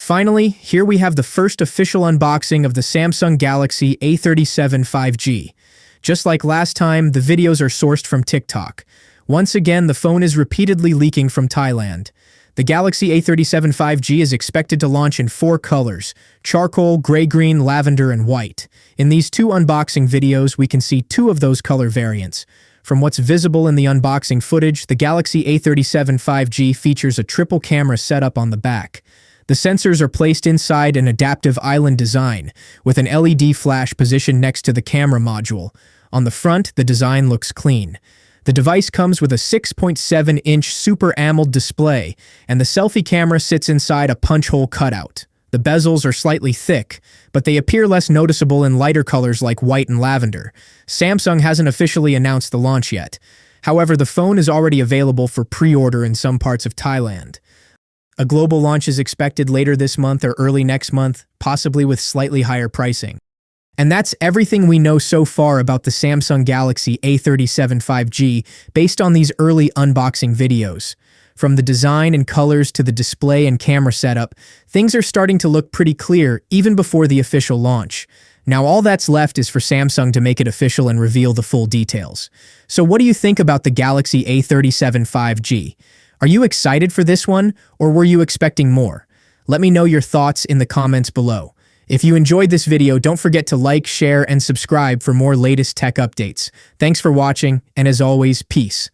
Finally, here we have the first official unboxing of the Samsung Galaxy A37 5G. Just like last time, the videos are sourced from TikTok. Once again, the phone is repeatedly leaking from Thailand. The Galaxy A37 5G is expected to launch in 4 colors: charcoal, gray-green, lavender, and white. In these 2 unboxing videos, we can see 2 of those color variants. From what's visible in the unboxing footage, the Galaxy A37 5G features a triple camera setup on the back. The sensors are placed inside an adaptive island design, with an LED flash positioned next to the camera module. On the front, the design looks clean. The device comes with a 6.7-inch Super AMOLED display, and the selfie camera sits inside a punch-hole cutout. The bezels are slightly thick, but they appear less noticeable in lighter colors like white and lavender. Samsung hasn't officially announced the launch yet. However, the phone is already available for pre-order in some parts of Thailand. A global launch is expected later this month or early next month, possibly with slightly higher pricing. And that's everything we know so far about the Samsung Galaxy A37 5G based on these early unboxing videos. From the design and colors to the display and camera setup, things are starting to look pretty clear even before the official launch. Now all that's left is for Samsung to make it official and reveal the full details. So what do you think about the Galaxy A37 5G? Are you excited for this one, or were you expecting more? Let me know your thoughts in the comments below. If you enjoyed this video, don't forget to like, share, and subscribe for more latest tech updates. Thanks for watching, and as always, peace.